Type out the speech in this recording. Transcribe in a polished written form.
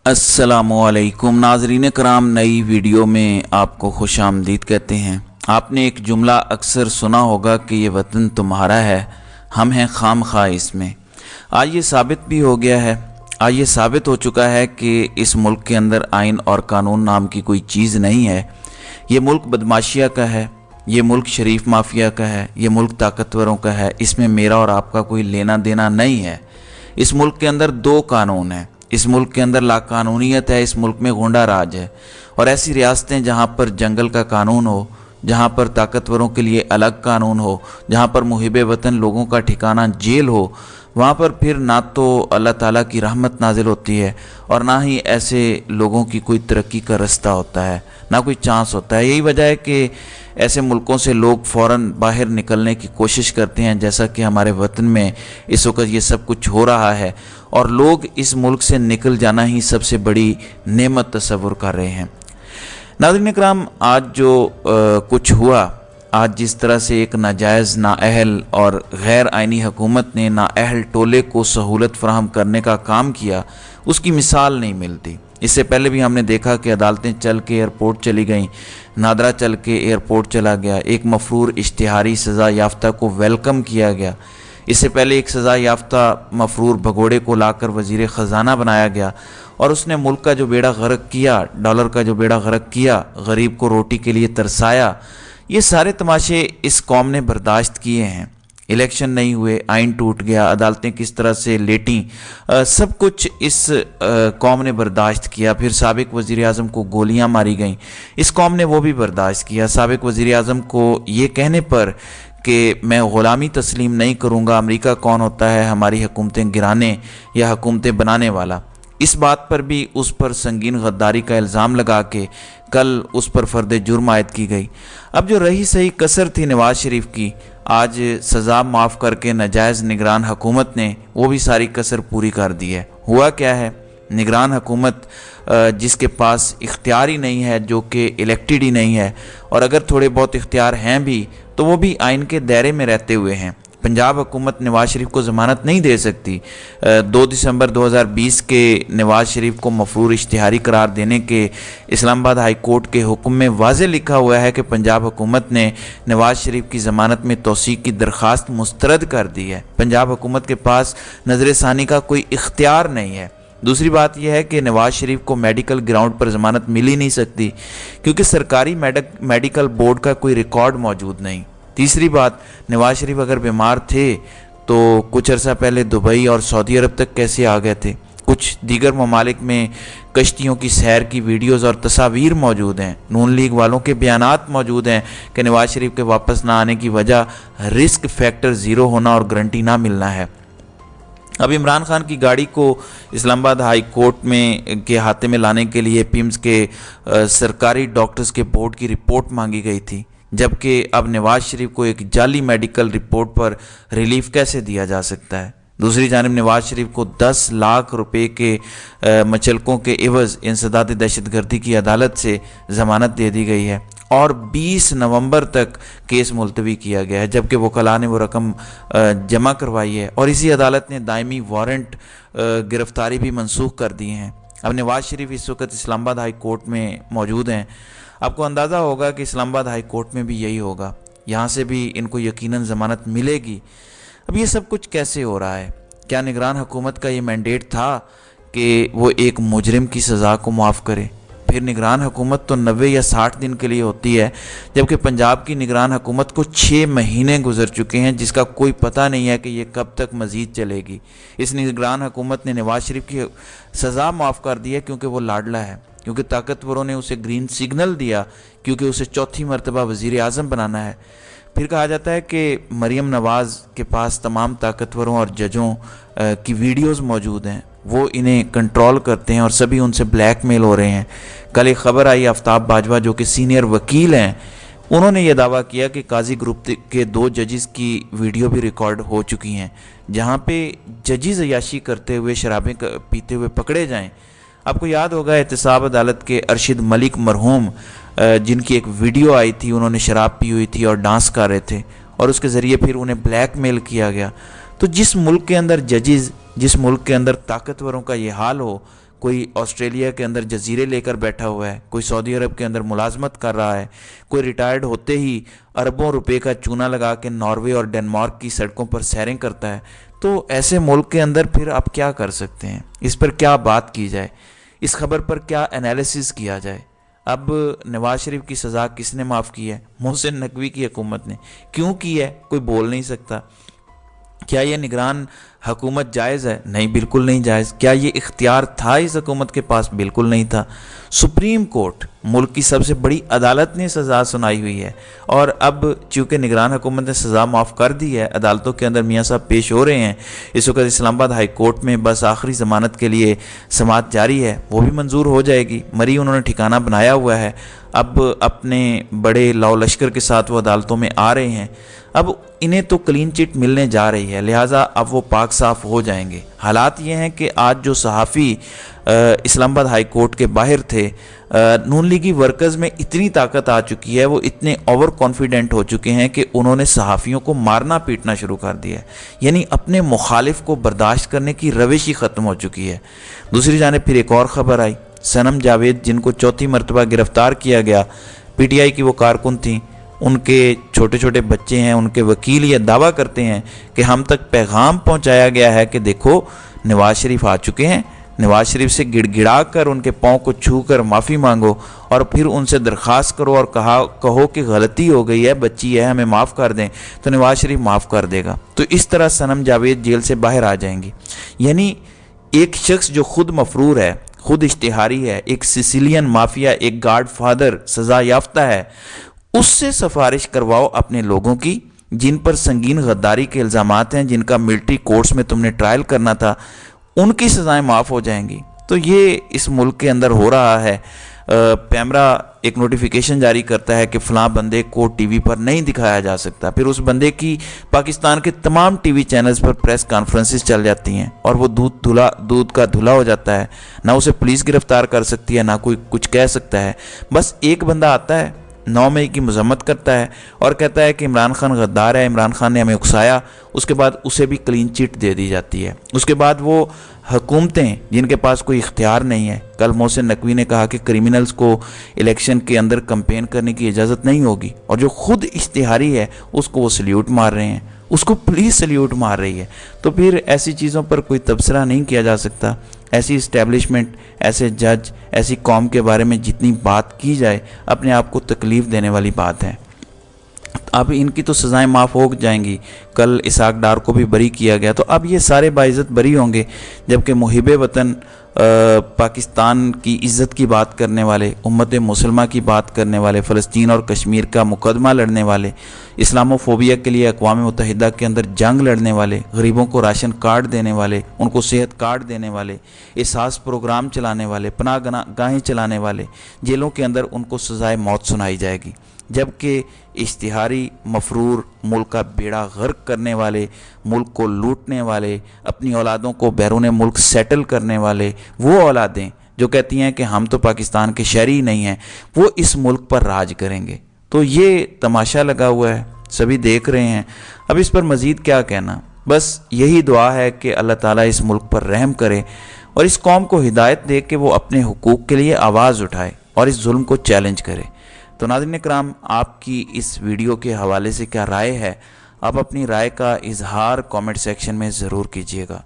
अस्सलामुअलैकुम नाज़रीन कराम, नई वीडियो में आपको खुश आमदीद कहते हैं। आपने एक जुमला अक्सर सुना होगा कि ये वतन तुम्हारा है, हम हैं खामखा इसमें। आज ये साबित भी हो गया है, आज ये साबित हो चुका है कि इस मुल्क के अंदर आइन और कानून नाम की कोई चीज़ नहीं है। ये मुल्क बदमाशिया का है, ये मुल्क शरीफ माफिया का है, ये मुल्क ताकतवरों का है। इसमें मेरा और आपका कोई लेना देना नहीं है। इस मुल्क के अंदर दो कानून हैं, इस मुल्क के अंदर लाकानूनियत है, इस मुल्क में गुंडा राज है। और ऐसी रियासतें जहाँ पर जंगल का कानून हो, जहाँ पर ताकतवरों के लिए अलग कानून हो, जहाँ पर मुहिब वतन लोगों का ठिकाना जेल हो, वहाँ पर फिर ना तो अल्लाह ताला की रहमत नाजिल होती है और ना ही ऐसे लोगों की कोई तरक्की का रास्ता होता है, ना कोई चांस होता है। यही वजह है कि ऐसे मुल्कों से लोग फ़ौरन बाहर निकलने की कोशिश करते हैं, जैसा कि हमारे वतन में इस वक्त ये सब कुछ हो रहा है और लोग इस मुल्क से निकल जाना ही सबसे बड़ी नेमत तस्वुर कर रहे हैं। नाज़रीन इकराम, आज जो कुछ हुआ, आज जिस तरह से एक नाजायज़ नाअहल और गैर आइनी हुकूमत ने नाअहल टोले को सहूलत फराहम करने का काम किया, उसकी मिसाल नहीं मिलती। इससे पहले भी हमने देखा कि अदालतें चल के एयरपोर्ट चली गईं, नादरा चल के एयरपोर्ट चला गया, एक मफरूर इश्तिहारी सज़ा याफ्ता को वेलकम किया गया। इससे पहले एक सज़ा याफ्ता मफरूर भगोड़े को लाकर वज़ीर ख़जाना बनाया गया और उसने मुल्क का जो बेड़ा गर्क किया, डॉलर का जो बेड़ा गर्क किया, गरीब को रोटी के लिए तरसाया। ये सारे तमाशे इस कौम ने बर्दाश्त किए हैं। इलेक्शन नहीं हुए, आइन टूट गया, अदालतें किस तरह से लेटीं, सब कुछ इस कौम ने बर्दाश्त किया। फिर साबिक वज़ीर आज़म को गोलियां मारी गईं, इस कौम ने वो भी बर्दाश्त किया। साबिक वज़ीर आज़म को ये कहने पर कि मैं ग़ुलामी तस्लीम नहीं करूँगा, अमेरिका कौन होता है हमारी हुकूमतें गिराने या हुकूमतें बनाने वाला, इस बात पर भी उस पर संगीन गद्दारी का इल्ज़ाम लगा के कल उस पर फ़र्द जुर्म आयद की गई। अब जो रही सही कसर थी नवाज़ शरीफ की, आज सज़ा माफ़ करके नाजायज़ निगरान हुकूमत ने वो भी सारी कसर पूरी कर दी है। हुआ क्या है, निगरान हुकूमत जिसके पास इख्तियार ही नहीं है, जो कि इलेक्टेड ही नहीं है, और अगर थोड़े बहुत इख्तियार हैं भी तो वो भी आइन के दायरे में रहते हुए हैं। पंजाब हुकूमत नवाज़ शरीफ को ज़मानत नहीं दे सकती। 2 दिसंबर 2020 के नवाज़ शरीफ को मफरूर इश्तिहारी करार देने के इस्लामाबाद हाई कोर्ट के हुक्म में वाज़े लिखा हुआ है कि पंजाब हुकूमत ने नवाज़ शरीफ की ज़मानत में तौसीक़ की दरख्वास्त मुस्तरद कर दी है। पंजाब हुकूमत के पास नज़र सानी का कोई इख्तियार नहीं है। दूसरी बात यह है कि नवाज़ शरीफ को मेडिकल ग्राउंड पर ज़मानत मिल ही नहीं सकती क्योंकि सरकारी मेडिकल बोर्ड का कोई रिकॉर्ड मौजूद नहीं। तीसरी बात, नवाज़ शरीफ अगर बीमार थे तो कुछ अर्सा पहले दुबई और सऊदी अरब तक कैसे आ गए थे। कुछ दीगर ममालिक में कश्तियों की सैर की वीडियोस और तस्वीर मौजूद हैं। नून लीग वालों के बयानात मौजूद हैं कि नवाज़ शरीफ के वापस ना आने की वजह रिस्क फैक्टर ज़ीरो होना और गारंटी ना मिलना है। अब इमरान खान की गाड़ी को इस्लामाबाद हाई कोर्ट में के हाथे में लाने के लिए पिम्स के सरकारी डॉक्टर्स के बोर्ड की रिपोर्ट मांगी गई थी, जबकि अब नवाज़ शरीफ को एक जाली मेडिकल रिपोर्ट पर रिलीफ कैसे दिया जा सकता है। दूसरी जानिब नवाज़ शरीफ को 10 लाख रुपए के मचलकों के एवज़ इंसदाद दहशतगर्दी की अदालत से ज़मानत दे दी गई है और 20 नवंबर तक केस मुलतवी किया गया है, जबकि वकला ने वो रकम जमा करवाई है और इसी अदालत ने दायमी वारंट गिरफ्तारी भी मनसूख कर दिए हैं। अब नवाज़ शरीफ इस वक्त इस्लामाबाद हाई कोर्ट में मौजूद हैं। आपको अंदाज़ा होगा कि इस्लामाबाद हाई कोर्ट में भी यही होगा, यहाँ से भी इनको यकीनन ज़मानत मिलेगी। अब ये सब कुछ कैसे हो रहा है? क्या निगरान हुकूमत का ये मैंडेट था कि वो एक मुजरिम की सज़ा को माफ़ करे? फिर निगरान हुकूमत तो 90 या 60 दिन के लिए होती है, जबकि पंजाब की निगरान हुकूमत को 6 महीने गुजर चुके हैं, जिसका कोई पता नहीं है कि ये कब तक मज़ीद चलेगी। इस निगरान हुकूमत ने नवाज़ शरीफ की सज़ा माफ़ कर दी है क्योंकि वो लाडला है, क्योंकि ताकतवरों ने उसे ग्रीन सिग्नल दिया, क्योंकि उसे चौथी मरतबा वज़ीर आज़म बनाना है। फिर कहा जाता है कि मरीम नवाज़ के पास तमाम ताकतवरों और जजों की वीडियोस मौजूद हैं, वो इन्हें कंट्रोल करते हैं और सभी उनसे ब्लैकमेल हो रहे हैं। कल एक खबर आई, आफ्ताब बाजवा जो कि सीनियर वकील हैं, उन्होंने ये दावा किया कि काजी ग्रुप के 2 जजेस की वीडियो भी रिकॉर्ड हो चुकी हैं, जहाँ पे जजेस अयाशी करते हुए शराबें पीते हुए पकड़े जाएँ। आपको याद होगा एहतसाब अदालत के अरशद मलिक मरहूम, जिनकी एक वीडियो आई थी, उन्होंने शराब पी हुई थी और डांस कर रहे थे और उसके ज़रिए फिर उन्हें ब्लैकमेल किया गया। तो जिस मुल्क के अंदर जजेस, जिस मुल्क के अंदर ताकतवरों का ये हाल हो, کوئی آسٹریلیا کے اندر جزیرے لے کر بیٹھا ہوا ہے، کوئی سعودی عرب کے اندر ملازمت کر رہا ہے، کوئی ریٹائرڈ ہوتے ہی اربوں روپے کا چونا لگا کے ناروے اور ڈنمارک کی سڑکوں پر سیریں کرتا ہے، تو ایسے ملک کے اندر پھر آپ کیا کر سکتے ہیں؟ اس پر کیا بات کی جائے؟ اس خبر پر کیا انالیسس کیا جائے؟ اب نواز شریف کی سزا کس نے معاف کی ہے؟ محسن نقوی کی حکومت نے۔ کیوں کی ہے؟ کوئی بول نہیں سکتا۔ کیا یہ نگران حکومت جائز ہے؟ نہیں، بالکل نہیں جائز۔ کیا یہ اختیار تھا اس حکومت کے پاس؟ بالکل نہیں تھا۔ سپریم کورٹ، ملک کی سب سے بڑی عدالت نے سزا سنائی ہوئی ہے، اور اب چونکہ نگران حکومت نے سزا معاف کر دی ہے، عدالتوں کے اندر میاں صاحب پیش ہو رہے ہیں۔ اس وقت اسلام آباد ہائی کورٹ میں بس آخری ضمانت کے لیے سماعت جاری ہے، وہ بھی منظور ہو جائے گی۔ مری انہوں نے ٹھکانہ بنایا ہوا ہے، اب اپنے بڑے لاؤ لشکر کے ساتھ وہ عدالتوں میں آ رہے ہیں۔ اب انہیں تو کلین چٹ ملنے جا رہی ہے، لہٰذا اب وہ پاک صاف ہو جائیں گے۔ حالات یہ ہیں کہ آج جو صحافی اسلام آباد ہائی کورٹ کے باہر تھے، نون لیگی ورکرز میں اتنی طاقت آ چکی ہے، وہ اتنے اوور کانفیڈنٹ ہو چکے ہیں کہ انہوں نے صحافیوں کو مارنا پیٹنا شروع کر دیا ہے، یعنی اپنے مخالف کو برداشت کرنے کی روش ہی ختم ہو چکی ہے۔ دوسری جانب پھر ایک اور خبر آئی، صنم جاوید جن کو چوتھی مرتبہ گرفتار کیا گیا، پی ٹی آئی کی وہ کارکن تھیں، ان کے چھوٹے چھوٹے بچے ہیں، ان کے وکیل یہ دعویٰ کرتے ہیں کہ ہم تک پیغام پہنچایا گیا ہے کہ دیکھو نواز شریف آ چکے ہیں، نواز شریف سے گڑ گڑا کر ان کے پاؤں کو چھو کر معافی مانگو، اور پھر ان سے درخواست کرو اور کہو کہ غلطی ہو گئی ہے، بچی ہے، ہمیں معاف کر دیں، تو نواز شریف معاف کر دے گا۔ تو اس طرح صنم جاوید جیل سے باہر آ جائیں گی۔ یعنی ایک شخص جو خود مفرور ہے، خود اشتہاری ہے، ایک سسیلین مافیا، ایک گاڈ فادر سزا یافتہ ہے، اس سے سفارش کرواؤ اپنے لوگوں کی جن پر سنگین غداری کے الزامات ہیں، جن کا ملٹری کورٹس میں تم نے ٹرائل کرنا تھا، ان کی سزائیں معاف ہو جائیں گی۔ تو یہ اس ملک کے اندر ہو رہا ہے۔ پیمرا ایک نوٹیفیکیشن جاری کرتا ہے کہ فلاں بندے کو ٹی وی پر نہیں دکھایا جا سکتا، پھر اس بندے کی پاکستان کے تمام ٹی وی چینلز پر پریس کانفرنسز چل جاتی ہیں، اور وہ دودھ کا دھلا ہو جاتا ہے، نہ اسے پولیس گرفتار کر سکتی ہے، نہ کوئی کچھ کہہ سکتا ہے۔ بس ایک بندہ آتا ہے، 9 مئی کی مذمت کرتا ہے اور کہتا ہے کہ عمران خان غدار ہے، عمران خان نے ہمیں اکسایا، اس کے بعد اسے بھی کلین چٹ دے دی جاتی ہے۔ اس کے بعد وہ حکومتیں جن کے پاس کوئی اختیار نہیں ہے، کل محسن نقوی نے کہا کہ کرمنلز کو الیکشن کے اندر کمپین کرنے کی اجازت نہیں ہوگی، اور جو خود اشتہاری ہے اس کو وہ سلیوٹ مار رہے ہیں، اس کو پولیس سلیوٹ مار رہی ہے۔ تو پھر ایسی چیزوں پر کوئی تبصرہ نہیں کیا جا سکتا۔ ایسی اسٹیبلشمنٹ، ایسے جج، ایسی قوم کے بارے میں جتنی بات کی جائے اپنے آپ کو تکلیف دینے والی بات ہے۔ اب ان کی تو سزائیں معاف ہو جائیں گی، کل اسحاق ڈار کو بھی بری کیا گیا، تو اب یہ سارے باعزت بری ہوں گے، جبکہ محب وطن پاکستان کی عزت کی بات کرنے والے، امت مسلمہ کی بات کرنے والے، فلسطین اور کشمیر کا مقدمہ لڑنے والے، اسلامو فوبیا کے لیے اقوام متحدہ کے اندر جنگ لڑنے والے، غریبوں کو راشن کارڈ دینے والے، ان کو صحت کارڈ دینے والے، احساس پروگرام چلانے والے، پناہ گاہیں چلانے والے، جیلوں کے اندر ان کو سزائے موت سنائی جائے گی، جبکہ اشتہاری مفرور، ملک کا بیڑا غرق کرنے والے، ملک کو لوٹنے والے، اپنی اولادوں کو بیرون ملک سیٹل کرنے والے، وہ اولادیں جو کہتی ہیں کہ ہم تو پاکستان کے شہری ہی نہیں ہیں، وہ اس ملک پر راج کریں گے۔ تو یہ تماشا لگا ہوا ہے، سبھی دیکھ رہے ہیں۔ اب اس پر مزید کیا کہنا، بس یہی دعا ہے کہ اللہ تعالیٰ اس ملک پر رحم کرے اور اس قوم کو ہدایت دے کہ وہ اپنے حقوق کے لیے آواز اٹھائے اور اس ظلم کو چیلنج کرے۔ تو ناظرین کرام، آپ کی اس ویڈیو کے حوالے سے کیا رائے ہے؟ آپ اپنی رائے کا اظہار کامنٹ سیکشن میں ضرور کیجیے گا۔